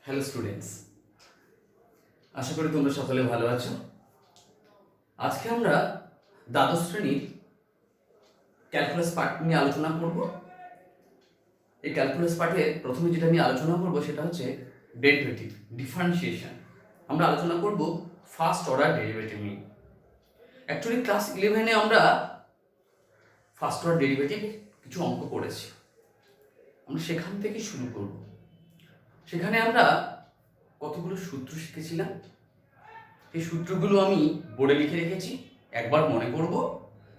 Hello students, আশা করি তোমরা সকলে ভালো আছো। আজকে আমরা দ্বাদশ শ্রেণীর ক্যালকুলাস পার্ট নিয়ে আলোচনা করব। এই ক্যালকুলাস পার্টের প্রথমে যেটা নিয়ে আলোচনা করব সেটা হচ্ছে ডেরিভেটিভ, ডিফারেন্সিয়েশন। আমরা আলোচনা করব ফার্স্ট অর্ডার ডেরিভেটিভ নিয়ে। অ্যাকচুয়ালি ক্লাস 11-এ আমরা ফার্স্ট অর্ডার ডেরিভেটিভ কিছু অঙ্ক করেছি, আমরা সেখান থেকে শুরু করব। সেখানে আমরা কতগুলো সূত্র শিখেছিলাম, এই সূত্রগুলো আমি বোর্ডে লিখে রেখেছি, একবার মনে করব,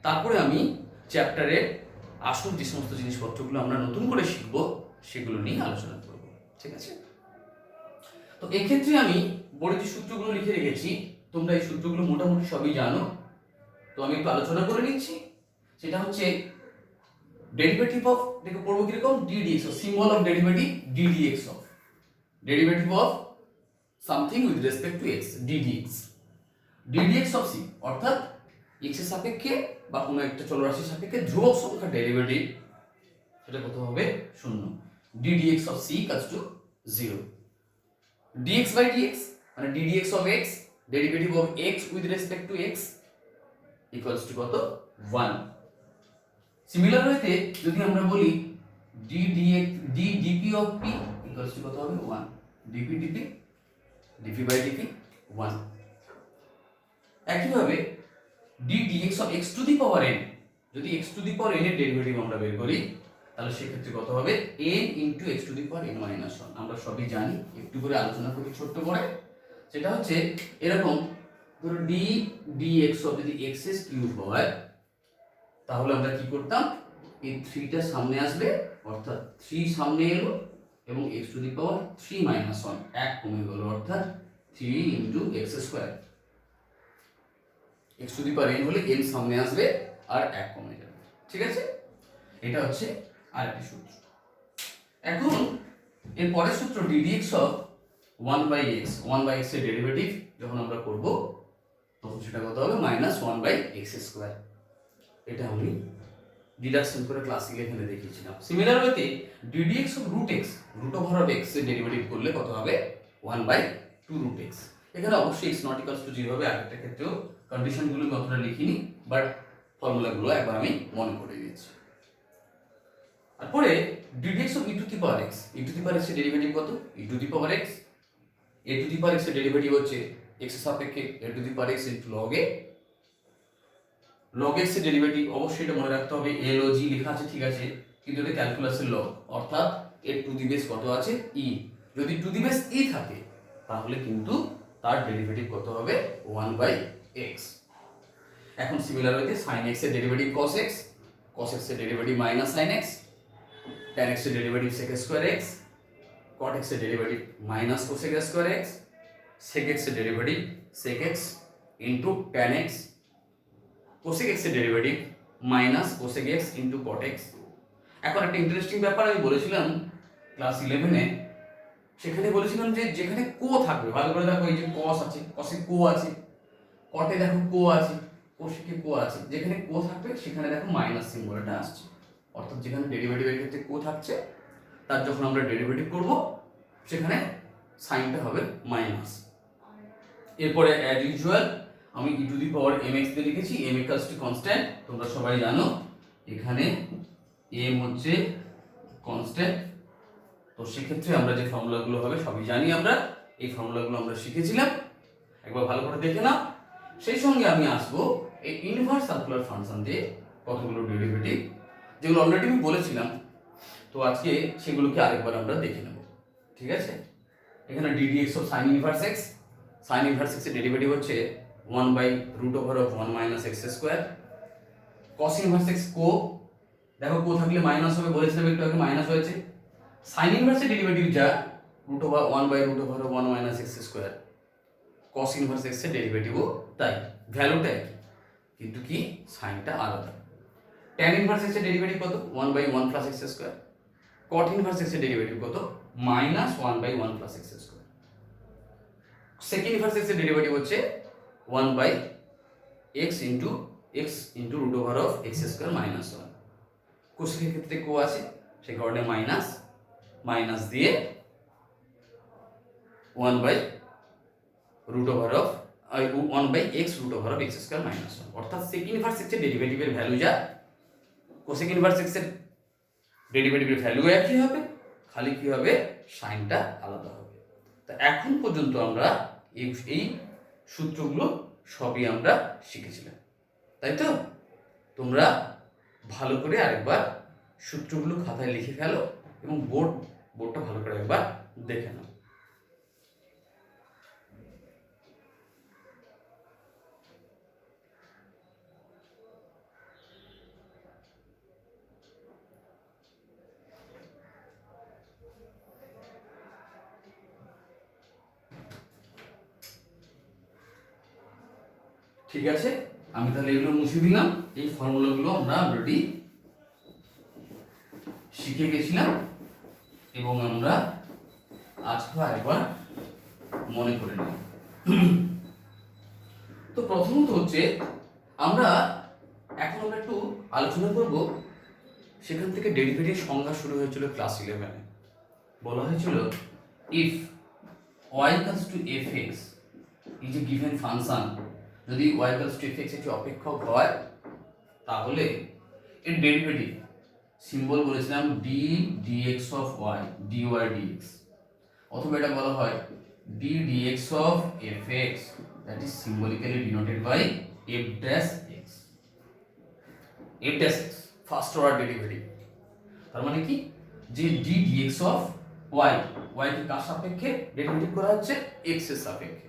তারপরে আমি চ্যাপ্টারের আসল যে সমস্ত জিনিসপত্রগুলো আমরা নতুন করে শিখব সেগুলো নিয়ে আলোচনা করব। ঠিক আছে? তো এক্ষেত্রে আমি বোর্ডে যে সূত্রগুলো লিখে রেখেছি, তোমরা এই সূত্রগুলো মোটামুটি সবই জানো, তো আমি একটু আলোচনা করে নিচ্ছি। সেটা হচ্ছে ডেরিভেটিভ অফ, দেখো পড়বো কিরকম, d d x, symbol of derivative d d x of, derivative of something with respect to x, d d x, d d x of C, অর্থাৎ এক্স এর সাপেক্ষে বা কোনো একটা চলরাশির সাপেক্ষে ধ্রুবক সংখ্যার ডেরিভেটিভ, সেটা কত হবে? 0। D d x of C equals to 0। D x by d x মানে d d x of x, derivative of x with respect to x equals to কত? 1। সিমিলার ওয়েতে যদি আমরা বলি d d p of p equals to কত হবে? 1। D p d p d p by d p 1। একইভাবে d x of x to the power n, যদি x to the power n এর ডেরিভেটিভ আমরা বের করি, তাহলে সেক্ষেত্রে কত হবে? N into x to the power N minus 1। আমরা সবই জানি, একটু করে আলোচনা করি ছোট্ট করে। সেটা হচ্ছে এরকম, ধরো ডিএক্স অফ যদি এক্স এস কিউব হয়, তাহলে আমরা কি করতাম? এই 3টা সামনে আসবে, অর্থাৎ 3 সামনে এলো, এবং x to the power 3 minus 1 এক কমে গেল, অর্থাৎ 3 into x square. X to the power N হলে এন সামনে আসবে আর এক কমে যাবে। ঠিক আছে? এটা হচ্ছে আরেকটি সূত্র। এখন এর পরের সূত্র d d x of 1 by x, 1 by x এর ডেরিভেটিভ যখন আমরা করব, তখন সেটা কত হবে? Minus 1 by x square. এটা আমি ডিডাকশন করে ক্লাস 11-এ দেখিয়েছিলাম। সিমিলার ওয়েতে d d x of root x, root over of x এর ডেরিভেটিভ করলে কত হবে? 1 বাই 2 রুট এক্স। এখানে অবশ্যই এক্স নট ইকুয়ালস টু 0 হবে, আরেকটা ক্ষেত্রেও কন্ডিশনগুলো কতটা লিখিনি, বাট ফর্মুলাগুলো একবার আমি মনে করে দিয়েছি। তারপরে d d x of e to the power x, e to the power x এর ডেরিভেটিভ কত? E to the power x. A to the power x এর ডেরিভেটিভ হচ্ছে এক্স এর সাপেক্ষে a to the power x into log a. Log x এর derivative অবশ্যই এটা মনে রাখতে হবে, এল ও জি লেখা আছে ঠিক আছে, কিন্তু এটা ক্যালকুলাসের লগ, অর্থাৎ এর টু দি বেস কত আছে? ই। যদি টু দি বেস ই থাকে, তাহলে কিন্তু তার ডেরিভেটিভ কত হবে? 1 বাই এক্স। এখন সিমিলার ওয়েতে sin x এর derivative cos x, cos x এর derivative minus sin x, tan x এর derivative sec square x, cot x এর derivative minus cosec square x, sec x এর derivative sec x into tan x, cosec x এর derivative minus cosec x into cot x। এখন একটা interesting ব্যাপার আমি বলেছিলাম class 11-এ, সেখানে বলেছিলাম যে যেখানে কো থাকবে, ভালো করে দেখো, এই যে cos আছে, cosে কো আছে, কটে দেখো কো আছে, কোষিকে কো আছে, যেখানে কো থাকবে সেখানে দেখো মাইনাস সিম্বলটা আসছে, অর্থাৎ যেখানে ডেরিভেটিভের ক্ষেত্রে কো থাকছে, তার যখন আমরা ডেরিভেটিভ করব সেখানে সাইনটা হবে মাইনাস। এরপরে অ্যাজ ইউজুয়াল আমি e to the power m x দিয়ে লিখেছি, এম ইকুয়ালস টু কনস্ট্যান্ট, তোমরা সবাই জানো এখানে এম হচ্ছে কনস্ট্যান্ট। তো সেক্ষেত্রে আমরা যে ফর্মুলাগুলো হবে সবই জানি, আমরা এই ফর্মুলাগুলো আমরা শিখেছিলাম, একবার ভালো করে দেখে নাও। সেই সঙ্গে আমি আসবো এই ইনভার্স সার্কুলার ফাংশন দিয়ে কতগুলো ডেরিভেটিভ, যেগুলো অলরেডি আমি বলেছিলাম, তো আজকে সেগুলোকে আরেকবার আমরা দেখে নেব। ঠিক আছে? এখানে d d x of sine inverse x, sine inverse x এর ডেরিভেটিভ হচ্ছে 1 by root over of 1 minus x square. Cos inverse x co, দেখো কো থাকলে মাইনাস হবে, বলেছিলাম একটু আগে মাইনাস হয়েছে। সাইন ইনভার্স এর ডেরিভেটিভ যা root over 1 by root over of 1 minus x square, cos inverse x এর ডেরিভেটিভও তাই, ভ্যালুটা একই, কিন্তু কি সাইনটা আলাদা। tan ইনভার্স x এর ডেরিভেটিভ কত? 1 by 1 plus x square. cot inverse x এর ডেরিভেটিভ কত? Minus 1 by 1 plus x square. sec inverse x এর ডেরিভেটিভ হচ্ছে 1 by x into root over of x square minus 1। কোসেকের ক্ষেত্রে কো আছে, সেই কারণে মাইনাস দিয়ে 1/x root over of x square minus 1, অর্থাৎ sec ইনভার্স x এর ডেরিভেটিভের ভ্যালু যা cosec ইনভার্স x এর ডেরিভেটিভের ভ্যালু একই হবে, খালি কি হবে, সাইনটা আলাদা হবে। তা এখন পর্যন্ত আমরা এই সূত্রগুলো সবই আমরা শিখেছিলাম, তাই তো? তোমরা ভালো করে আরেকবার সূত্রগুলো খাতায় লিখে ফেলো এবং বোর্ডটা ভালো করে একবার দেখে নাও। ঠিক আছে, আমি তাহলে এগুলো মুছে দিলাম। এই ফর্মুলাগুলো আমরা অলরেডি শিখে গেছিলাম এবং আমরা আজকে আরেকবার মনে করে নিই। তো প্রথমত হচ্ছে আমরা এখন একটু আলোচনা করব, সেখান থেকে ডেরিভেটিভ সংজ্ঞা শুরু হয়েছিল ক্লাস 11-এ। বলা হয়েছিল if y equals to fx is a given function, যদি y equals to fx একটি অপেক্ষক হয় তাহলে এর ডেরিভেটিভ সিম্বল বলেছিলাম d dx of y dy dx, অথবা এটা বলা হয় d dx of fx, that is symbolically denoted by f dash x, f dash x first order derivative. তার মানে কি, যে d dx of y, y কে কার সাপেক্ষে ডেরিভেটিভ করা হচ্ছে, x এর সাপেক্ষে,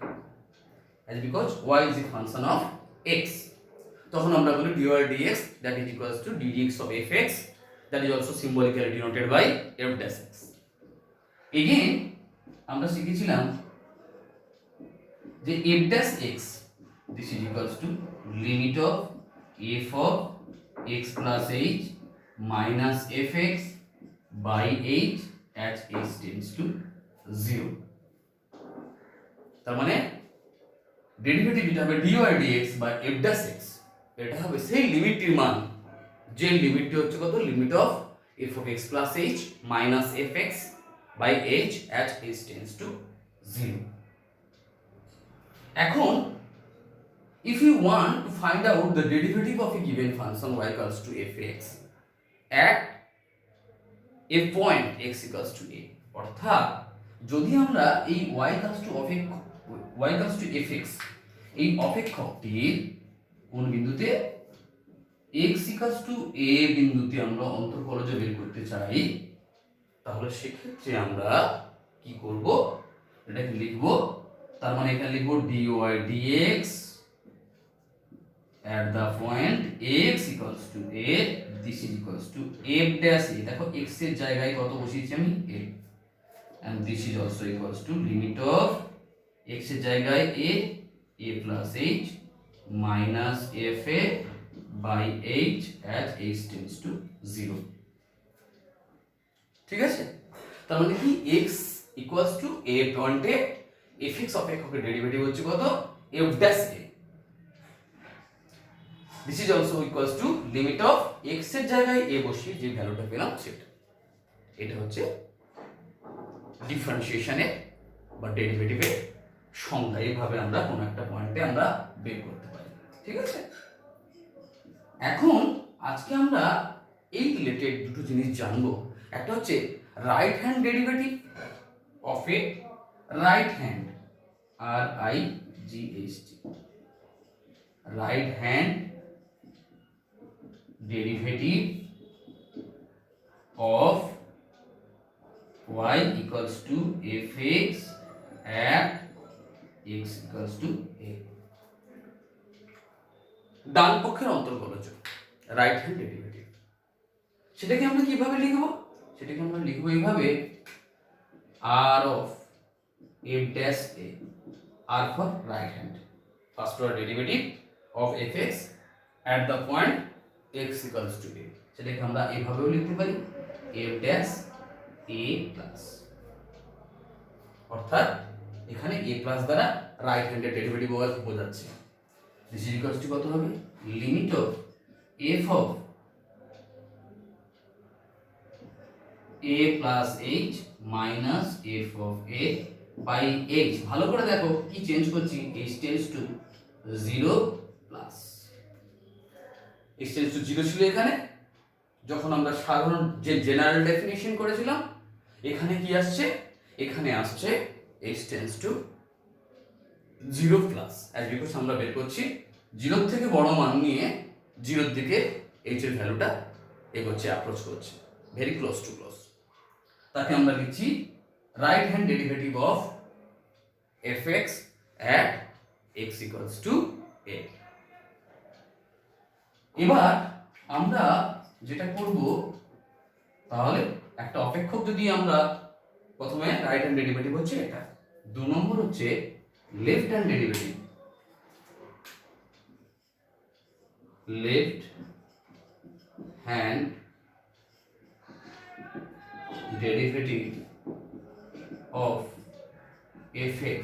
as because y is a function of x, তখন আমরা বলি dy dx that is equals to d dx of fx, that is also symbolically denoted by f dash x. Again আমরা শিখেছিলাম যে f dash x, this is equals to limit of f of x plus h minus fx by h as h tends to 0। তার মানে derivative যেটা হবে dy dx by f dash x, এটা হবে সেই লিমিটটির মান, যে লিমিটটি হচ্ছে কত, limit of f of x plus h minus fx by h at h tends to 0। এখন if you want to find out the derivative of a given function y equals to fx at a point x equals to a, অর্থাৎ যদি আমরা এই y equals to fx এই অপেক্ষকটির কোন বিন্দুতে, x equals to a বিন্দুতে আমরা অন্তর্কলজ বের করতে চাই, তাহলে সেক্ষেত্রে আমরা কি করব, এটাকে লিখব, তার মানে এখানে লিখব dy dx at the point x equals to a, this is equals to f dash a, দেখো x এর জায়গায় কত বসিয়েছি আমি, a, and this is also equals to limit of x এর জায়গায় a plus h minus fa by h as h tends to 0। ঠিক আছে, তার মানে কি x equals to a পয়েন্টে fx অপেক্ষকের ডেরিভেটিভ হচ্ছে কত, f dash a, this is also equals to limit of x এর জায়গায় a বসিয়ে যে ভ্যালুটা পেলাম সেটা। এটা হচ্ছে ডিফারেন্সিয়েশনের বা ডেরিভেটিভের সংজ্ঞা, এইভাবে আমরা কোন একটা পয়েন্টে আমরা বের করতে পারি। ঠিক আছে, এখন আজকে আমরা এই রিলেটেড দুটো জিনিস জানবো। একটা হচ্ছে right hand derivative of A right hand, RIGHT, right hand derivative of y equals to fx at x equals to a, ডান পক্ষের অন্তর্কলজ রাইট হ্যান্ড ডেরিভেটিভ। সেটাকে আমরা কিভাবে লিখব, সেটাকে আমরা লিখব এইভাবে, r of f dash a, r for right hand, first order derivative of fx at the point x equals to a, সেটাকে আমরা এইভাবেও লিখতে পারি f dash a plus, অর্থাৎ এখানে a plus দ্বারা রাইট হ্যান্ডের ডেরিভেটিভ বোঝাচ্ছে। this is equals to কত হবে, limit of f of a plus h minus f of a by H. ভালো করে দেখো কি চেঞ্জ করছি, H tends to 0 plus H tends to 0 ছিল এখানে, যখন আমরা সাধারণ যে জেনারেল ডেফিনিশন করেছিলাম এখানে কি আসছে, এখানে আসছে H tends to 0 plus. As because আমরা বের করছি 0 থেকে বড় মান নিয়ে 0 দিকে এইচ এর ভ্যালুটা এগোচ্ছে, অ্যাপ্রোচ করছে, ভেরি ক্লোজ টু ক্লোজ। তাকে আমরা লিখছি right hand derivative of fx at x equals to a। এবার আমরা যেটা করব, তাহলে একটা অপেক্ষক যদি আমরা প্রথমে রাইট হ্যান্ড ডেরিভেটিভ হচ্ছে এটা, 2 নম্বর হচ্ছে left hand derivative, left hand derivative of fx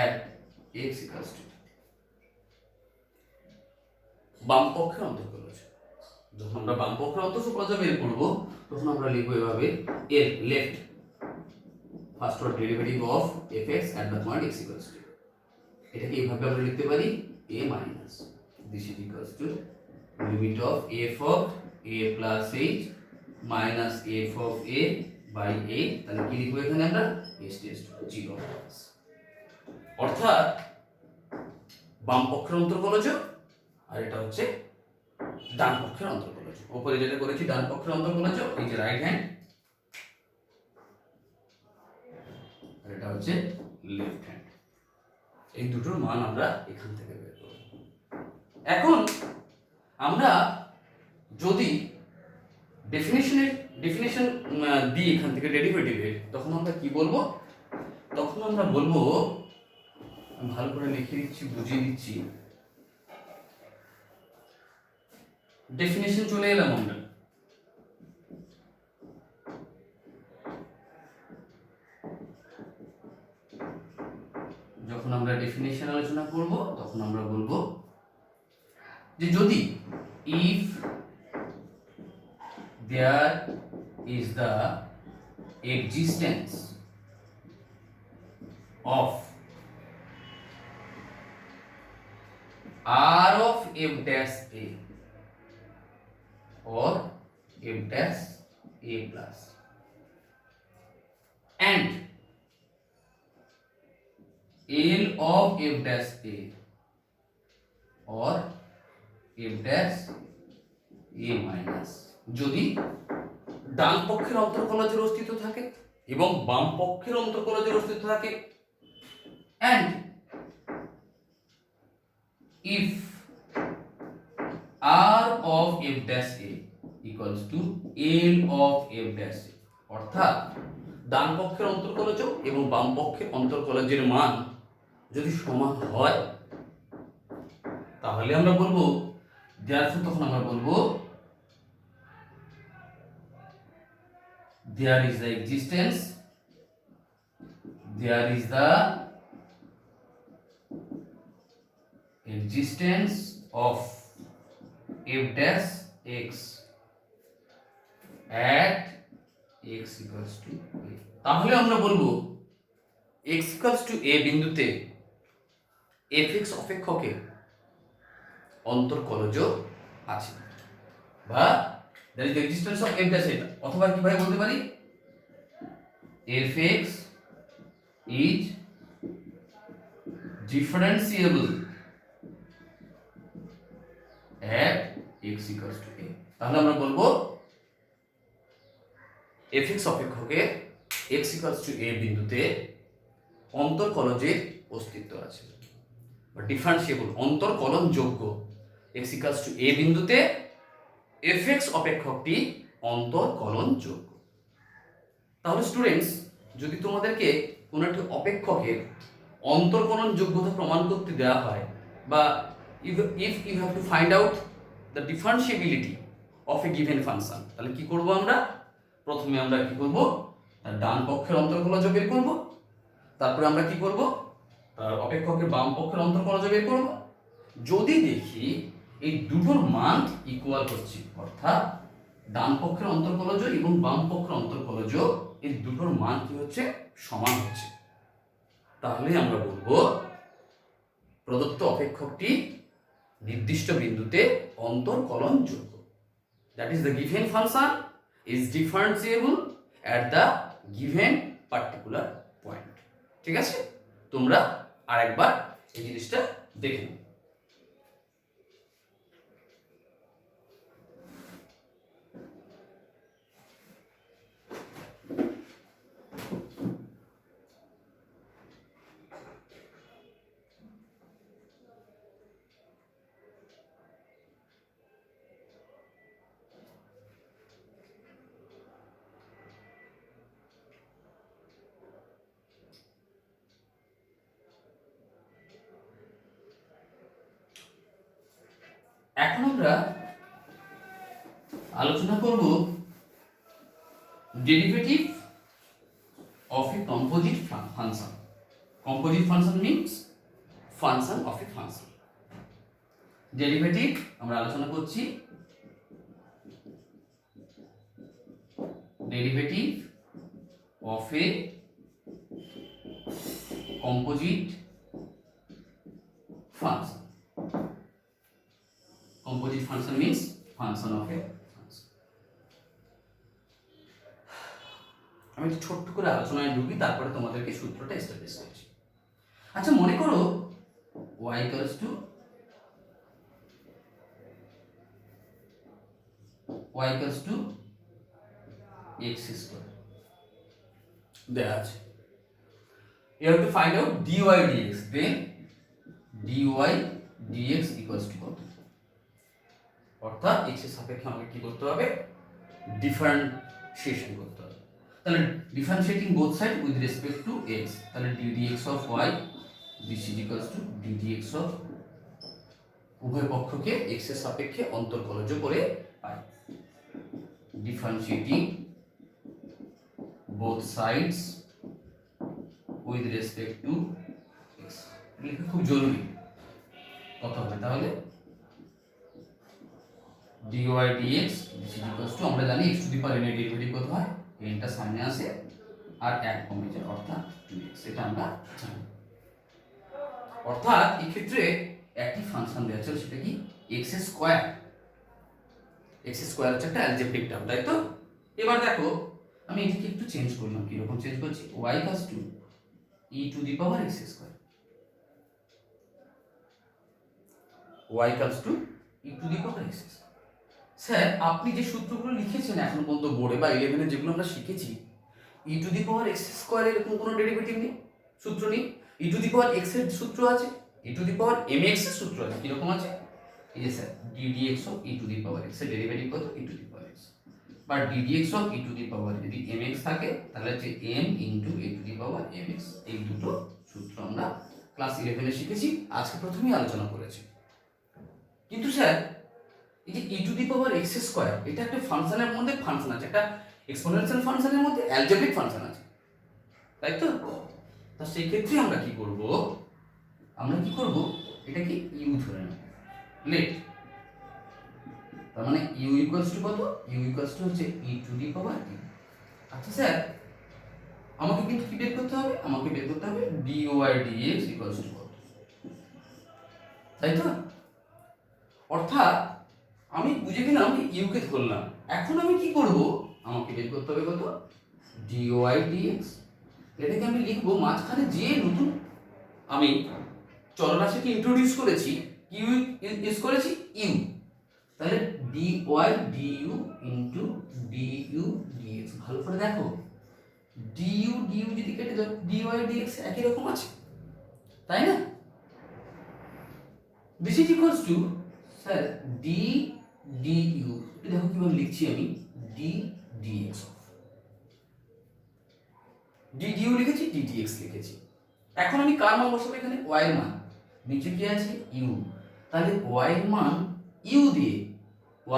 at x equals to, বাম পক্ষের অন্তর্কলজ। যখন আমরা বাম পক্ষের অন্তর্কলজ বের করব তখন আমরা লিখব এভাবে এর left first order derivative of fx at the point x equals to, এটাকে এইভাবে আমরা লিখতে পারি a minus this is equals to limit of f of a plus h minus f of a by a। তাহলে কি লিখব এখানে আমরা h টেন্স টু 0 প্লাস, অর্থাৎ বাম পক্ষের অন্তর্কলজ আর এটা হচ্ছে ডান পক্ষের অন্তর্কলজ। উপরে যেটা করেছি ডান পক্ষের অন্তর্কলজ, এই যে রাইট হ্যান্ড, আর এটা হচ্ছে লেফট হ্যান্ড। এই দুটোর মান আমরা এখান থেকে বের করব। এখন আমরা যদি ডেফিনিশন দিই এখান থেকে ডেরিভেটিভের, তখন আমরা কি বলবো, তখন আমরা বলবো, ভালো করে লিখে দিচ্ছি, বুঝিয়ে দিচ্ছি, ডেফিনিশন চলে এলাম আমরা। যখন আমরা ডেফিনিশন আলোচনা করব তখন আমরা বলবো যে যদি if there is the existence of r of f dash a or f dash a plus and l of f dash a or f dash a minus, যদি ডান পক্ষের অন্তর্কলজের অস্তিত্ব থাকে এবং বাম পক্ষের অন্তর্কলজের অস্তিত্ব থাকে, and if r of f dash a equals to l of f dash a, অর্থাৎ ডান পক্ষের অন্তর্কলজ এবং বাম পক্ষের অন্তর্কলজের মান যদি সমান হয় তাহলে আমরা বলবো therefore, তখন আমরা বলবো there is the existence of f dash x at x equals to a। তাহলে আমরা বলবো x equals to a বিন্দুতে fx অপেক্ষকের অন্তর্কলজ আছে, বা there is the existence of f dash a, অথবা কিভাবে বলতে পারি fx is differentiable at x equals to a। তাহলে আমরা বলবো fx অপেক্ষকের x equals to a বিন্দুতে অন্তর্কলজের অস্তিত্ব আছে, বা ডিফারেন্সিয়েবল অন্তর্কলনযোগ্য x equals to a বিন্দুতে fx অপেক্ষকটি অন্তর্কলনযোগ্য। তাহলে স্টুডেন্টস, যদি তোমাদেরকে কোনো একটি অপেক্ষকের অন্তর্কলনযোগ্যতা প্রমাণ করতে দেওয়া হয়, বা if you have to find out the differentiability of a given function, তাহলে কি করব আমরা, প্রথমে আমরা কি করব, তার ডান পক্ষের অন্তর্কলজ বের করব, তারপরে আমরা কি করব, তার অপেক্ষকের বাম পক্ষের অন্তর্কলজ বের করব। যদি দেখি এই দুটোর মান ইকুয়াল হচ্ছে, অর্থাৎ ডান পক্ষের অন্তর্কলজ এবং বাম পক্ষের অন্তর্কলজ এই দুটোর মান কি হচ্ছে, সমান হচ্ছে, তাহলে আমরা বলবো প্রদত্ত অপেক্ষকটি নির্দিষ্ট বিন্দুতে অন্তর্কলনযোগ্য। That is the given function is differentiable at the given particular point. ঠিক আছে, তোমরা আরেকবার এই জিনিসটা দেখে নাও। এখন আমরা আলোচনা করব derivative of A composite function. Composite function means function of A function. Derivative আমরা আলোচনা করছি derivative of A composite function. Composite function means function of a function. আমি একটু ছোট্ট করে আলোচনায় ঢুকি, তারপরে তোমাদেরকে সূত্রটা এস্টাবলিশ করছি। আচ্ছা, মনে করো y equals to x square দেয়া আছে। You have to find out dy dx, then dy dx equals to কত? অর্থাৎ x এর সাপেক্ষে আমাকে কি করতে হবে? ডিফারেন্সিয়েশন করতে হবে। তাহলে differentiating both side with respect to x, তাহলে ddx of y this is equals to ddx of, উভয় পক্ষকে x এর সাপেক্ষে অন্তর্কলজ করে পাই। Differentiating both sides with respect to x, লেখা খুব জরুরি। কত হবে তাহলে? dy dx this is equals to, আমরা জানি x two the power n এর ডেরিভেটিভ কত হয়? n টা সামনে আসে আর 1 কমে যায়, অর্থাৎ 2x, এটা আমরা জানি। অর্থাৎ এই ক্ষেত্রে একটি ফাংশন দেওয়া আছে, সেটা কি? x square. x স্কয়ার হচ্ছে একটা অ্যালজেব্রিক টার্ম, তাই তো? এবার দেখো আমি এটাকে একটু চেঞ্জ করলাম। কি রকম চেঞ্জ করছি? y equals to e to the power x square. y equals to e to the power x square. Sir, আপনি যে সূত্রগুলো লিখেছেন এখন পর্যন্ত বোর্ডে বা 11 এ যেগুলো আমরা শিখেছি, e to the power x square এরকম কোনো ডেরিভেটিভ নেই, সূত্র নেই। ই টু দি পাওয়ার এক্স এর সূত্র আছে, e to the power m x এর সূত্র আছে। কিরকম আছে? এই যে sir ddx of e to the power x এর ডেরিভেটিভ কত? E to the power x. বা ddx of e to the power, যদি mx থাকে তাহলে হচ্ছে m into e to the power mx। এই দুটো সূত্র আমরা ক্লাস 11 এ শিখেছি, আজকে প্রথমেই আলোচনা করেছি। কিন্তু স্যার এই যে e to the power x square, এটা একটা ফাংশনের মধ্যে ফাংশন আছে, একটা এক্সপোনেনশিয়াল ফাংশনের মধ্যে অ্যালজেব্রিক ফাংশন আছে, তাই তো? তা সেই ক্ষেত্রে আমরা কি করব? এটাকে ইউ ধরে নেব, লেট। তার মানে ইউ ইকুয়ালস টু কত? ইউ ইকুয়ালস টু হচ্ছে e to the power you. আচ্ছা স্যার, আমাকে কিন্তু কি বের করতে হবে? আমাকে বের করতে হবে dy dx ইকুয়ালস টু কত, তাই তো? অর্থাৎ আমি বুঝে গেলাম ইউ কে ধরলাম। এখন আমি কি করব? আমাকে বের করতে হবে কত? dy dx। এটাকে আমি লিখবো মাঝখানে যে নতুন আমি চলরাশিকে ইন্ট্রোডিউস করেছি, ইউ ইউজ করেছি ইউ, তাহলে dy du into du dx। ভালো করে দেখো, du যদি কেটে দাও, dy dx একই রকম আছে, তাই না? This is equals two sir d du, দেখো কিভাবে লিখছি আমি, d dx of d du লিখেছি, d dx লিখেছি। এখন আমি কার মান বসাবো এখানে? y এর মান। নিচে কি আছে? u। তাহলে y এর মান u দিয়ে,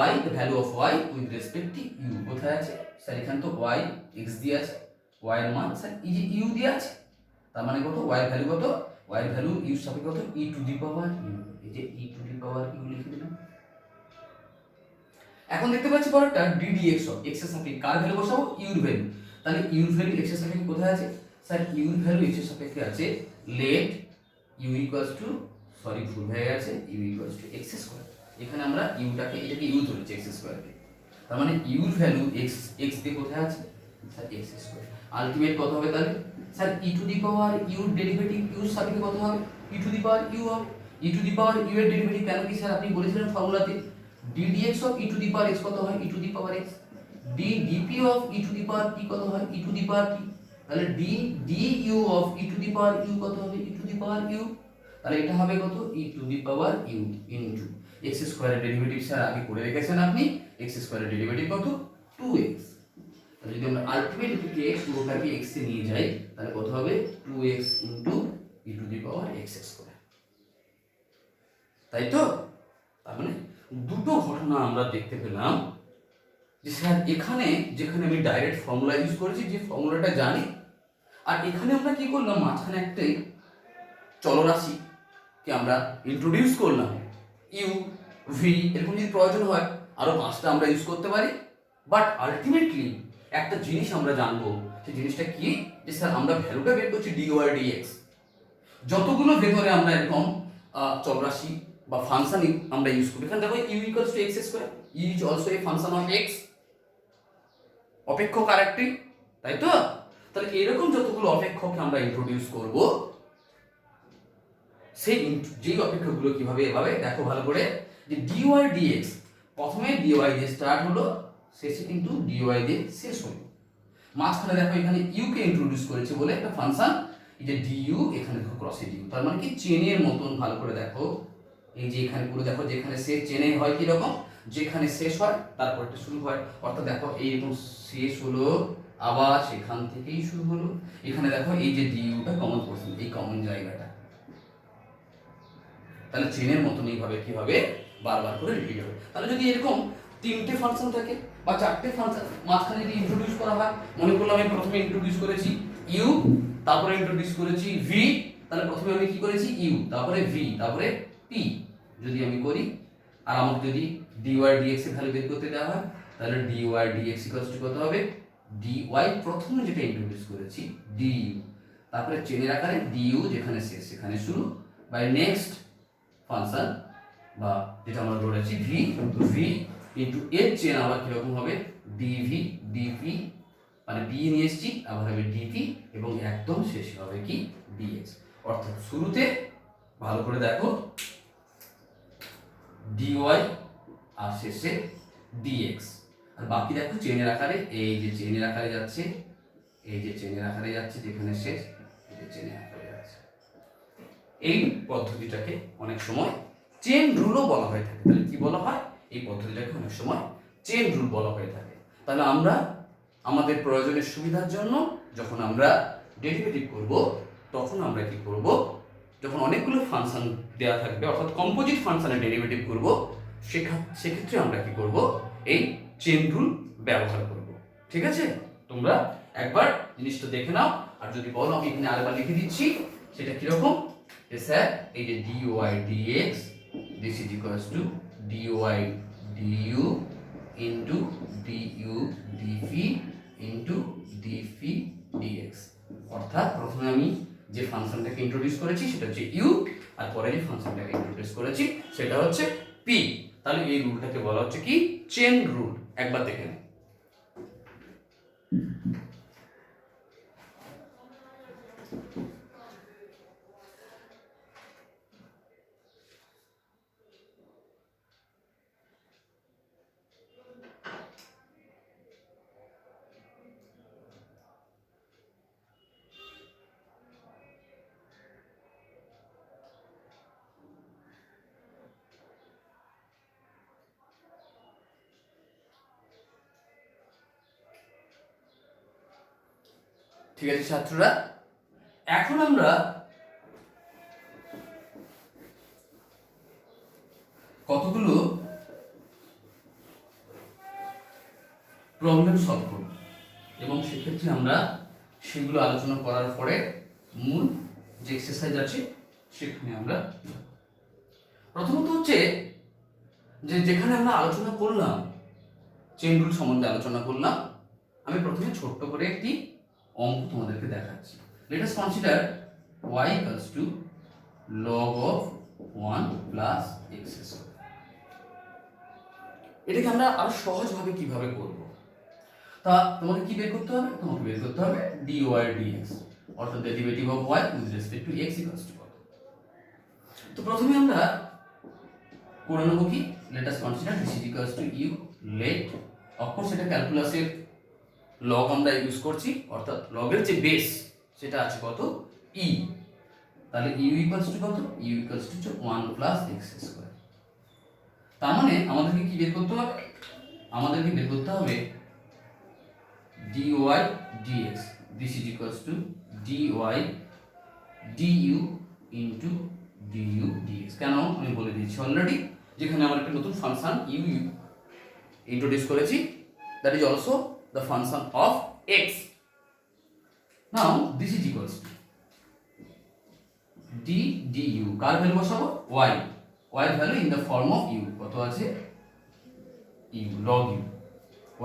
y the value of y with respect to u কোথায় আছে? স্যার এখানে তো y x দিয়ে আছে, y এর মান স্যার এই যে u দিয়ে আছে, তার মানে কত? y এর ভ্যালু কত? y এর ভ্যালু u সাপেক্ষে কত? e to the power u। এই যে e to the power u লিখে দিলাম। এখন দেখতে পাচ্ছি পরেরটা d dx অফ x এর সাপেক্ষে কার ভ্যালু বসাবো? u এর ভ্যালু। তাহলে u এর ভ্যালু x এর সাপেক্ষে কোথায় আছে? স্যার u এর ভ্যালু x এর সাপেক্ষে আছে let U equals to, sorry ভুল হয়ে গেছে, U equals to X square. এখানে আমরা ইউটাকে, এটাকে ইউ ধরেছি এক্স স্কোয়ারকে, তার মানে ইউর ভ্যালু এক্স, এক্স দিয়ে কোথায় আছে স্যার এক্স স্কোয়ার। আলটিমেট কত হবে তাহলে sir e to the power ইউর ডেরিভেটিভ ইউর সাপেক্ষে কত হবে e to the power u হবে। E to the power u এর ডেরিভেটিভ কেন কি স্যার আপনি বলেছিলেন ফর্মুলাতে d dx of e to the power x কত হয় e to the power x, d d p of e to the power t কত হয় e to the power t, তাহলে d d u of e to the power you কত হবে e to the power you, তাহলে এটা হবে কত e to the power u into x স্কয়ারের ডেরিভেটিভ স্যার আগে করে রেখেছেন আপনি, এক্স স্কয়ারের ডেরিভেটিভ কত 2x। তাহলে যদি আমরা আলটিমেট এটাকে পুরোটাকে x এ নিয়ে যাই তাহলে কত হবে 2x into e to the power x square, তাই তো। তার মানে দুটো ঘটনা আমরা দেখতে পেলাম যে স্যার এখানে যেখানে আমি ডাইরেক্ট ফর্মুলা ইউজ করেছি, যে ফর্মুলাটা জানি, আর এখানে আমরা কি করলাম মাঝখানে একটাই চলরাশিকে আমরা ইন্ট্রোডিউস করলাম, ইউ ভি, এরকম যদি প্রয়োজন হয় আরো 5টা আমরা ইউজ করতে পারি। বাট আলটিমেটলি একটা জিনিস আমরা জানবো, সেই জিনিসটা কি, যে স্যার আমরা ভ্যালুটা বের করছি dy dx, যতগুলো ভেতরে আমরা এরকম চলরাশি বা ফাংশন আমরা ইউজ করি, এখানে দেখো U equals to X square, U is also a function of X, অপেক্ষক আরেকটি, তাই তো। তাহলে এরকম যতগুলো অপেক্ষককে আমরা ইন্ট্রোডিউস করব, সেই যেই অপেক্ষকগুলো কিভাবে এভাবে দেখো ভালো করে, যে dy dx প্রথমে dy দিয়ে স্টার্ট হলো, শেষে কিন্তু dy দিয়ে শেষ হলো। মাঝখানে দেখো এখানে u কে ইন্ট্রোডিউস করেছে বলে একটা ফাংশন, এই যে du, এখানে দেখো ক্রসে du, তার মানে কি চেনের মতন ভালো করে দেখো, এই যে এখানে পুরো দেখো যেখানে শেষ চেনে হয় কি রকম, যেখানে শেষ হয় তারপরটা শুরু হয়, অর্থাৎ দেখো এইরকম শেষ হলো আবার সেখান থেকেই শুরু হলো। এখানে দেখো এই যে ডিউটা কমন করছেন, এই কমন জায়গাটা, তাহলে চেনের মতন এইভাবে কি হবে বারবার করে রিপিট হবে। তাহলে যদি এরকম 3টে ফাংশন থাকে বা 4টে ফাংশন মাঝখানে যদি ইন্ট্রোডিউস করা হয়, মনে করলাম আমি প্রথমে ইন্ট্রোডিউস করেছি ইউ, তারপরে ইন্ট্রোডিউস করেছি ভি, তাহলে প্রথমে আমি কি করেছি ইউ, তারপরে ভি, তারপরে পি, যদি আমি করি, আর আমাকে যদি dy dx এর ভ্যালু বের করতে দেওয়া হয়, তাহলে dy dx কত হবে dy, প্রথমে যেটা ইন্ট্রোডিউস করেছি du, তারপরে চেনের আকারে du, যেখানে শেষ সেখানে শুরু, বাই নেক্সট ফাংশন বা যেটা আমরা ধরেছি ভি, ভি ইনটু এর চেন আবার কিরকম হবে dv dp, মানে b নিয়ে এসেছি, আবার হবে dp, এবং একদম শেষে হবে কি dx। অর্থাৎ শুরুতে ভালো করে দেখো dy আর শেষে dx, আর বাকি দেখো চেনের আকারে, এই যে চেনের আকারে যাচ্ছে, এই যে চেনের আকারে যাচ্ছে, যেখানে শেষ এই যে চেনের আকারে যাচ্ছে। এই পদ্ধতিটাকে অনেক সময় চেন রুলও বলা হয়ে থাকে। তাহলে কি বলা হয়, এই পদ্ধতিটাকে অনেক সময় চেন রুল বলা হয়ে থাকে। তাহলে আমরা আমাদের প্রয়োজনের সুবিধার জন্য যখন আমরা ডেরিভেটিভ করব, তখন আমরা কি করব, যখন অনেকগুলো ফাংশন দেওয়া থাকবে অর্থাৎ কম্পোজিট ফাংশনের ডেরিভেটিভ করব, সেক্ষেত্রে আমরা কি করব, এই চেন রুল ব্যবহার করব। ঠিক আছে, তোমরা একবার জিনিসটা দেখে নাও, আর যদি বলো আমি এখানে আরেকবার লিখে দিচ্ছি, সেটা কিরকম, যে স্যার এই যে dy dx this is equals to dy du into du dv into dv dx। অর্থাৎ প্রথমে আমি যে ফাংশনটাকে ইন্ট্রোডিউস করেছি সেটা হচ্ছে u, আর পরে যে ফাংশনটাকে ইন্ট্রোডিউস করেছি সেটা হচ্ছে p। তাহলে এই রুলটাকে বলা হচ্ছে কি চেন রুল। একবার দেখে নাও। ঠিক আছে ছাত্ররা, এখন আমরা কতগুলো প্রবলেম সলভ করব, এবং সেক্ষেত্রে আমরা সেগুলো আলোচনা করার পরে মূল যে এক্সারসাইজ আছে সেখানে আমরা প্রথমত হচ্ছে যে যেখানে আমরা আলোচনা করলাম চেন রুল সম্বন্ধে আলোচনা করলাম, আমি প্রথমে ছোট্ট করে একটি অঙ্ক তোমাদেরকে দেখাচ্ছি। Late us consider y equals two log of 1 plus x square. এটাকে আমরা আরো সহজভাবে কিভাবে করব, তা তোমাকে কি বের করতে হবে? তোমাকে বের করতে হবে dy dx, অর্থাৎ derivative of y with respect to x equals to কত। তো প্রথমে আমরা করে নেব কি, let us consider this is equals to u let, of course এটা ক্যালকুলাসের লগ আমরা ইউজ করছি, অর্থাৎ লগের যে বেস সেটা আছে কত e, তাহলে u ইকুয়ালস টু কত, u equals two 1 plus x square. তার মানে আমাদেরকে কি বের করতে হবে, আমাদেরকে বের করতে হবে dy dx, this is equals to dy du into du dx। কেন আমি বলে দিয়েছি অলরেডি, যেখানে আমরা একটা নতুন ফাংশন u ইন্ট্রোডিউস করেছি, that is also the function of x। now this is equals to d du, car value বসাবো, y, y এর value in the form of u, কত আছে u log u,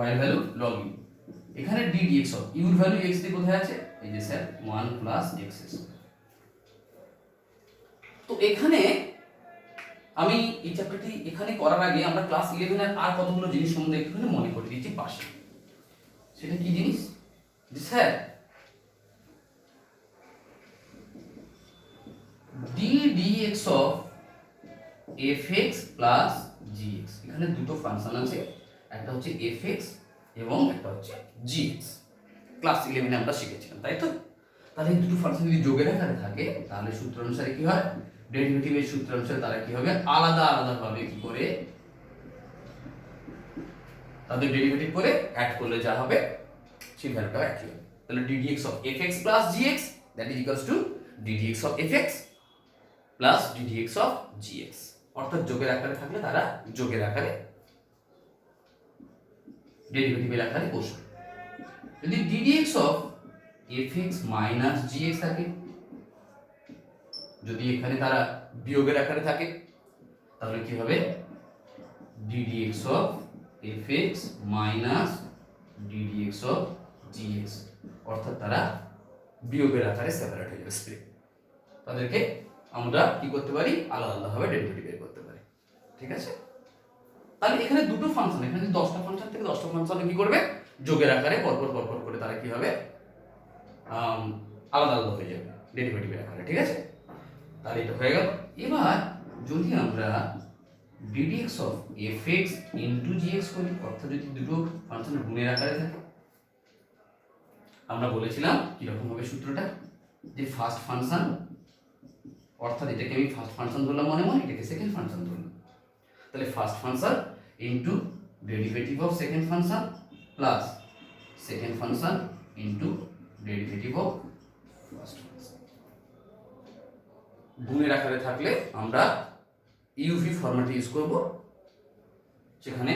y এর value log u, এখানে d dx of u এর value x দিয়ে কোথায় আছে, এই যে স্যার 1 প্লাস x স্কয়ার। তো এখানে আমি এই চ্যাপ্টারটি এখানে করার আগে আমরা ক্লাস 11 এর আর কতগুলো জিনিস সম্বন্ধে একটুখানি মনে করে দিচ্ছি পাশে। সেটা কি জিনিস, যে sir d dx of fx plus gx, এখানে দুটো ফাংশন আছে, একটা হচ্ছে fx এবং একটা হচ্ছে gx, ক্লাস 11 এ আমরা শিখেছিলাম, তাই তো? তাহলে এই দুটো ফাংশন যদি যোগের আকারে থাকে তাহলে সূত্র অনুসারে কি হয়, ডেরিভেটিভের সূত্র অনুসারে তারা কি হবে, আলাদা আলাদা ভাবে কি করে তাদের ডেরিভেটিভ করে অ্যাড করলে যা হবে সেই ভ্যালুটা একই হবে। তাহলে d dx of fx plus gx that is equals two d dx of fx plus d dx of gx, অর্থাৎ যোগের আকারে থাকলে তারা যোগের আকারে ডেরিভেটিভের আকারে বসবে। যদি d dx of fx minus gx থাকে, যদি এখানে তারা বিয়োগের আকারে থাকে তাহলে কি হবে, d dx of fx minus d dx of gx, অর্থাৎ তারা বিয়োগের আকারে সেপারেট হয়ে যাবে স্প্লিট। তাদেরকে আমরা কি করতে পারি, আলাদা আলাদা ভাবে ডেরিভেটিভ বের করতে পারি, ঠিক আছে? তাহলে এখানে দুটো ফাংশন, এখানে 10টা ফাংশন থেকে 10টা ফাংশন কি করবে, যোগের আকারে পরপর পরপর করে তারা কি হবে, আলাদা আলাদা হয়ে যাবে ডেরিভেটিভের আকারে, ঠিক আছে? তাহলে এটা হয়ে গেল। এবার যদি আমরা d dx of fx into gx করি, অর্থাৎ যদি দুটো ফাংশন গুণের আকারে থাকে, আমরা বলেছিলাম কি রকম হবে সূত্রটা, যে ফার্স্ট ফাংশন, অর্থাৎ এটাকে আমি ফার্স্ট ফাংশন ধরলাম মনে মনে, এটাকে সেকেন্ড ফাংশন ধরলাম, তাহলে first function into derivative of second function plus second function into derivative of first function. গুণের আকারে থাকলে আমরা ইউভি ফরম্যাট ইউজ করব, সেখানে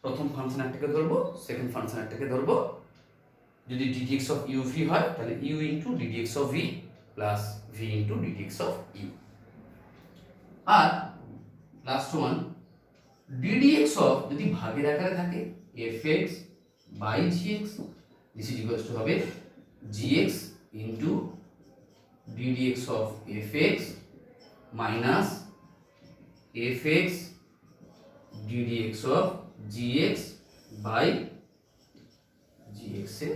প্রথম ফাংশন একটাকে ধরবো, সেকেন্ড ফাংশন একটাকে ধরবো। যদি d dx of u v হয় তাহলে u into d dx of v plus v into d dx of u। আর last one, d dx of যদি ভাগের আকারে থাকে fx by gx, this is equals to হবে gx into d dx of fx minus fx d dx of gx by gx এর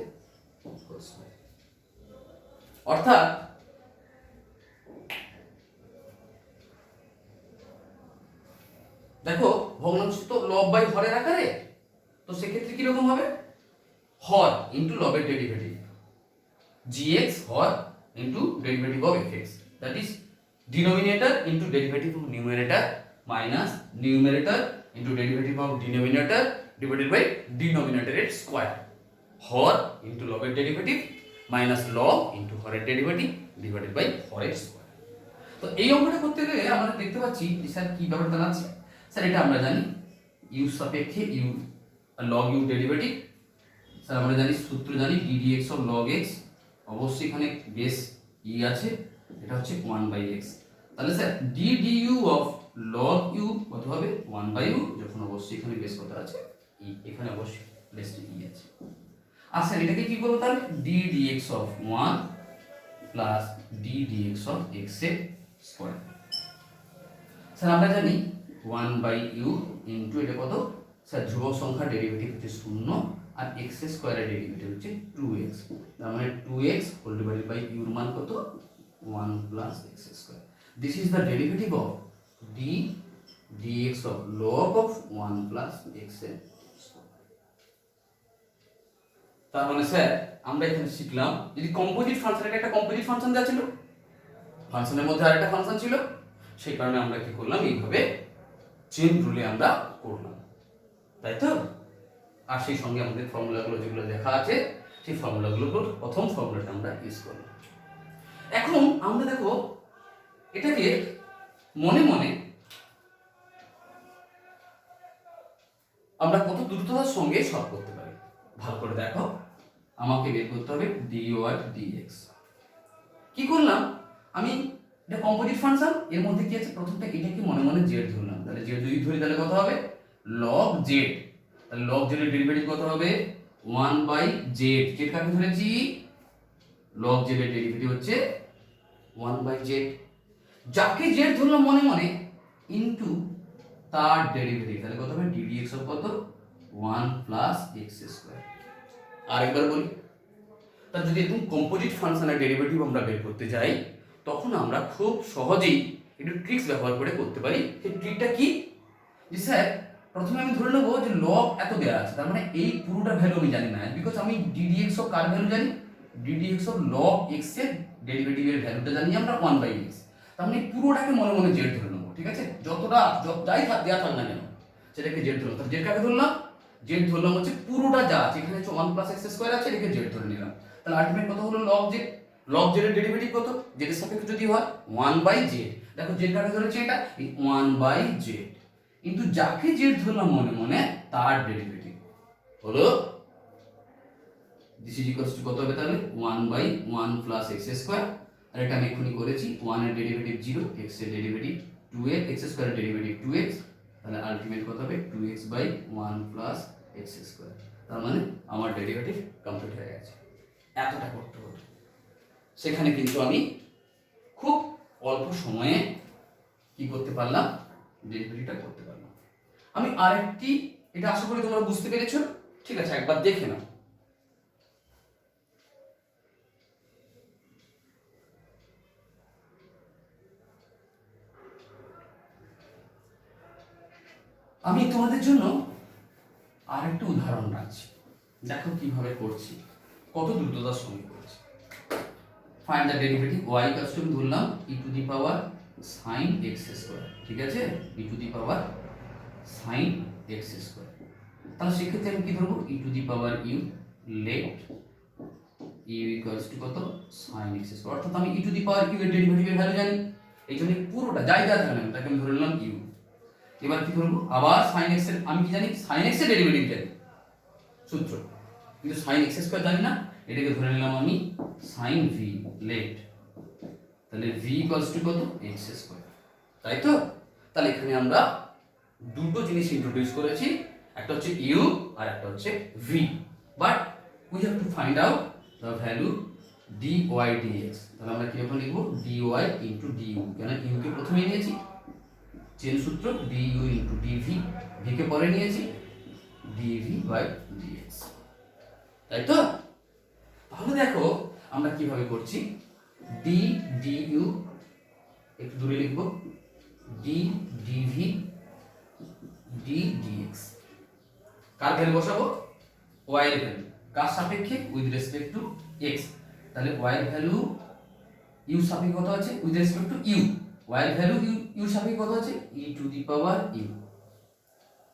whole square. অর্থাৎ দেখো ভগ্নাংশ তো লব বাই হরের আকারে, তো সেক্ষেত্রে কিরকম হবে, হর ইন্টু লবের ডেরিভেটিভ, gx হর into derivative of fx, that is denominator into derivative of numerator minus numerator into derivative of denominator divided by ডিনোমিনেটরের স্কয়ার, হর ইন্টু লবের ডেরিভেটিভ মাইনাস লব ইন্টু হরের ডেরিভেটিভ ডিভাইডেড বাই হরের স্কয়ার। তো এই অঙ্কটা করতে গেলে আমরা দেখতে পাচ্ছি যে স্যার কি ব্যাপারটা দাঁড়াচ্ছে, স্যার এটা আমরা জানি ইউ সাপেক্ষে u log u derivative, sir আমরা জানি সূত্র জানি d dx of log x, অবশ্যই এখানে বেস ই আছে, এটা হচ্ছে 1/x, তাহলে sir d du of log u কত হবে 1/u, যখন অবশ্যই এখানে বেস কত আছে ই, এখানে অবশ্যই বেস ই আছে। আর স্যার এটাকে কি করব, তাহলে d dx of 1 plus D dx of x এর স্কোয়ার। স্যার আমরা জানি 1/u ইন্টু এটা কত স্যার ধ্রুবক সংখ্যার ডেরিভেটিভ হচ্ছে 0 আর x এর স্কোয়ারের ডেরিভেটিভ হচ্ছে 2x, তার মানে 2x whole divided by u এর মান কত 1 plus x square. This is the derivative of d dx of log of 1 plus x এর স্কোয়ার। তার মানে স্যার আমরা এখানে শিখলাম যদি কম্পোজিট ফাংশনের একটা কম্পোজিট ফাংশন দেওয়া ছিল, ফাংশনের মধ্যে আরেকটা ফাংশন ছিল, সেই কারণে আমরা কি করলাম এইভাবে চেইন রুলে আমরা করলাম, তাই তো। আর সেই সঙ্গে আমাদের ফর্মুলাগুলো যেগুলো লেখা আছে সেই ফর্মুলাগুলোর প্রথম ফর্মুলাটা আমরা ইউজ করলাম। এখন আমরা দেখো এটাকে মনে মনে আমরা কত দ্রুততার সঙ্গে সলভ করতে পারি ভালো করে দেখো। আমাকে বের করতে হবে dy dx। কি করলাম আমি, এটা কম্পোজিট ফাংশন, এর মধ্যে কি আছে প্রথমটা এটাকে মনে মনে z ধরলাম, তাহলে z যদি ধরি তাহলে কত হবে log z, তাহলে log z এর ডেরিভেটিভ কত হবে 1/z। z কাকে ধরেছি log z এর ডেরিভেটিভ হচ্ছে 1/z, যাকে z ধরলাম মনে মনে ইনটু তার ডেরিভেটিভ, তাহলে কত হবে ddx অফ কত 1 প্লাস x স্কয়ার। আরেকবার বলি, তাহলে যদি একদম কম্পোজিট ফাংশনের ডেরিভেটিভ আমরা বের করতে যাই তখন আমরা খুব সহজেই একটু ট্রিক্স ব্যবহার করে করতে পারি। সেই ট্রিকটা কি যে স্যার প্রথমে আমি ধরে নেবো যে লগ এত দেওয়া আছে, তার মানে এই পুরোটা ভ্যালু আমি জানি না, বিকজ আমি ddx অফ কার ভ্যালু জানি, ddx অফ log x এর ডেরিভেটিভের ভ্যালুটা জানি আমরা 1/x, তার মানে পুরোটাকে মনে মনে z ধরে নেবো, ঠিক আছে। যতটা যাই দেওয়া থাক না কেন সেটাকে z ধরলাম। তাহলে z কাকে ধরলাম, z ধরলাম হচ্ছে পুরোটা যা আছে, এখানে হচ্ছে 1 প্লাস x স্কয়ার আছে, এটাকে z ধরে নিলাম। তাহলে আলটিমেট কত হলো log z, log z এর ডেরিভেটিভ কত z এর সাপেক্ষে যদি হয় 1/z, দেখো z কাকে ধরেছে এটা এই 1/z কিন্তু যাকে z ধরলাম মনে মনে তার ডেরিভেটিভ হলো দিস ইজ ইকুয়ালস টু কত হবে তাহলে 1/1 প্লাস x স্কয়ার, আর এটা আমি এখনি করেছি 1 এর ডেরিভেটিভ 0, x এর ডেরিভেটিভ 2x, x স্কয়ারের ডেরিভেটিভ 2x, তাহলে আলটিমেট কত হবে 2x/1 প্লাস x স্কয়ার। তার মানে আমার ডেরিভেটিভ কমপ্লিট হয়ে গেছে। এতটা করতে হলো, সেখানে কিন্তু আমি খুব অল্প সময়ে কি করতে পারলাম ডেরিভেটিভটা করতে পারলাম। আমি আরেকটি, এটা আশা করি তোমরা বুঝতে পেরেছো, ঠিক আছে একবার দেখে নাও। আমি তোমাদের জন্য আরেকটা উদাহরণ রাখছি, দেখো কিভাবে করছি, কত দ্রুততার সঙ্গে করছি। Find the derivative y equals to ধরলাম e to the power sin x square, ঠিক আছে e to the power sin x square. তাহলে সেক্ষেত্রে আমি কি ধরবো e to the power u let u equals to কত sin x স্কয়ার, অর্থাৎ আমি e to the power u এর ডেরিভেটিভের ভ্যালু জানি, এই জন্য পুরোটা যাই যা জানি তাকে আমি ধরে নিলাম u। এবার কি ধরবো আবার sin x এর, আমি কি জানি sin x এর ডেরিভেটিভ জানি সূত্র, কিন্তু sin x স্কয়ার জানি না, এটাকে ধরে নিলাম আমি sin v লেট, তাহলে v ইকুয়ালস টু কত x স্কয়ার, তাই তো। তাহলে এখানে আমরা দুটো জিনিস ইন্ট্রোডিউস করেছি, একটা হচ্ছে u আর একটা হচ্ছে v, but we have to find out the value dy dx। তাহলে আমরা কিভাবে লিখব dy ইনটু du, কেন u কে প্রথমে নিয়েছি চেন সূত্র du ইনটু dv, v কে পরে নিয়েছি dv বাই dx, তাই তো। তাহলে দেখো আমরা কিভাবে করছি, d du একটু দূরে লিখব d dv d dx, কার ভ্যালু বসাবো y এর ভ্যালু কার সাপেক্ষে উইথ রেসপেক্ট টু x, তাহলে y এর ভ্যালু u সাপেক্ষে কত আছে with respect two u, y এর ভ্যালু u সাপেক্ষে কত আছে e to the power u,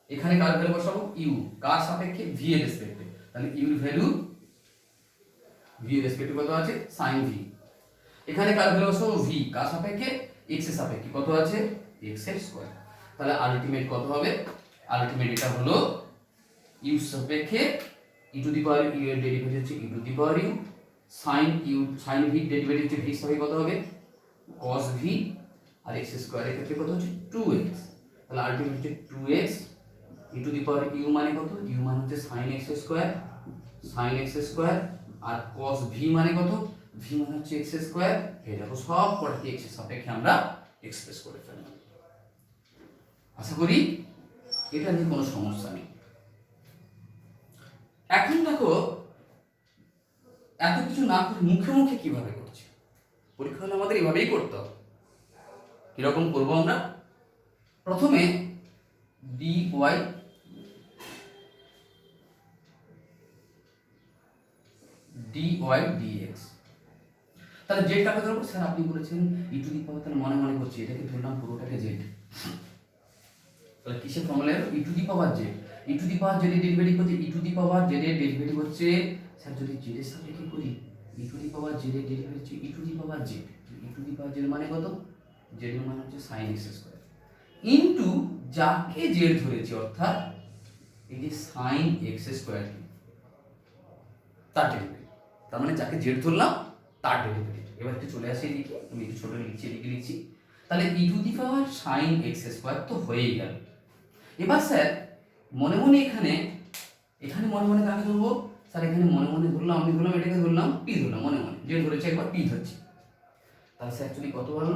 এখানে কার ভ্যালু বসাবো u কার সাপেক্ষে v এর রেসপেক্টে, তাহলে u এর ভ্যালু v এর রেসপেক্টে কত আছে sin v, এখানে কার ভ্যালু বসাবো v কার সাপেক্ষে x এর সাপেক্ষে কত আছে x এর স্কয়ার। তাহলে আলটিমেট কত হবে, আলটিমেট এটা হলো u সাপেক্ষে e to the power u এর ডেরিভেটিভ হচ্ছে e to the power u, sin v derivative হচ্ছে v সবই কত হবে cos v, আর x স্কয়ারের ক্ষেত্রে কত হচ্ছে 2x, তাহলে আলটিমেট হচ্ছে 2x e to the power u মানে কত, u মানে হচ্ছে sin x স্কয়ার, আর cos v মানে কত ভি মানে হচ্ছে এক্স স্কোয়ার, এই দেখো সব কটাকে এক্স এর সাপেক্ষে আমরা এক্সপ্রেস করে ফেললাম। আশা করি এটা নিয়ে কোনো সমস্যা নেই। এখন দেখো এত কিছু না করে মুখে মুখে কিভাবে করছি, পরীক্ষা হলে আমাদের এভাবেই করতে হবে। কিরকম করবো আমরা, প্রথমে ডি ওয়াই ডিএক্স, তাহলে জেড কাকে ধরবো স্যার, আপনি বলেছেন ই টু দি পাওয়ার, তাহলে মনে মনে করছি এটাকে ধরলাম পুরোটাকে জেড। তাহলে কিসের ফর্মুলা এলো, e to the power z, e to the power z এর ডেরিভেটিভ হচ্ছে e to the power z এর ডেরিভেটিভ হচ্ছে স্যার যদি জেড এর সাথে কি করি, e to the power z এর ডেরিভেটিভ হচ্ছে e to the power z, e to the power z মানে কত, জেড এর মানে হচ্ছে সাইন এক্স স্কয়ার ইনটু যাকে জেড ধরেছি অর্থাৎ এই যে সাইন এক্স স্কয়ার তার ডেরিভেটিভ, তার মানে যাকে জেড ধরলাম তার ডেরিভেটিভ। এবার একটু চলে আসে এদিকে, আমি একটু ছোট লিখছি, এদিকে লিখছি, তাহলে e to the power sine x square তো হয়েই গেল। এবার স্যার মনে মনে এখানে মনে মনে কাকে ধরবো স্যার, এখানে মনে মনে ধরলাম, আমি ধরলাম এটাকে ধরলাম পি ধরলাম, মনে মনে যে ধরেছে একবার পি ধরছি, তাহলে স্যার অ্যাকচুয়ালি কত হলো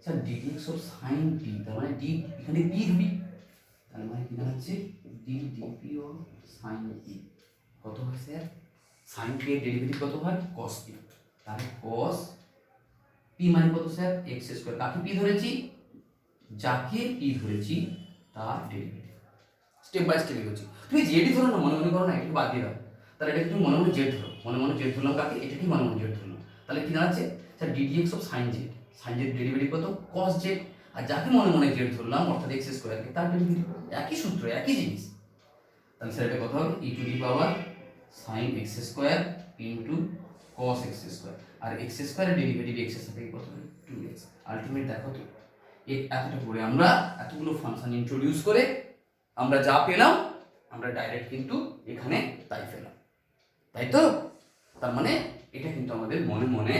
sir d dx of sign P, তার মানে ডি এখানে পি ধরি, তার মানে কি দাঁড়াচ্ছে D d p of sign P কত হয় স্যার, সাইন পি এর ডেরিভেটিভ কত হয় কস পি, তাহলে কস পি মানে কত স্যার এক্স স্কয়ার, কাকে পি ধরেছি, যাকে পি ধরেছি তার ডেরিভেটিভ। স্টেপ বাই স্টেপ এগোচ্ছি, তুমি জেডই ধরো না, মনে মনে করো না, এটাকে বাদ দিয়ে দাও, তাহলে এটাকে তুমি মনে মনে জেড ধরো, মনে মনে জেড ধরলাম কাকে, এটাকেই মনে মনে জেড ধরলাম, তাহলে কি দাঁড়াচ্ছে sir d dx of sine z, sine z derivative কত কস জেড, আর যাকে মনে মনে জেড ধরলাম অর্থাৎ এক্স স্কয়ারকে তার ডেরিভেটিভ, একই সূত্র একই জিনিস। তাহলে স্যার এটা কত হবে e to the power sine x square into cos x square, আর এক্স স্কয়ারের ডেরিভেটিভ এক্স এর সাথে কত হবে 2x। আলটিমেট দেখো তো এতটা করে আমরা এতগুলো ফাংশন ইন্ট্রোডিউস করে আমরা যা পেলাম আমরা ডাইরেক্ট কিন্তু এখানে তাই পেলাম, তাই তো। তার মানে এটা কিন্তু আমাদের মনে মনে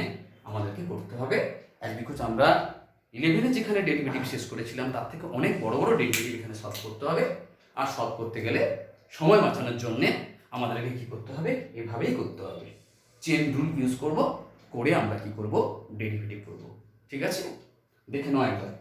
আমাদেরকে করতে হবে, এক বিকজ আমরা 11-এ যেখানে ডেরিভেটিভ শেষ করেছিলাম তার থেকে অনেক বড় বড় ডেরিভেটিভ এখানে সলভ করতে হবে, আর সলভ করতে গেলে সময় বাঁচানোর জন্যে আমাদেরকে কি করতে হবে, এভাবেই করতে হবে, চেন রুল ইউজ করব, করে আমরা কি করব ডেরিভেটিভ করব। ঠিক আছে, দেখে নাও একবার।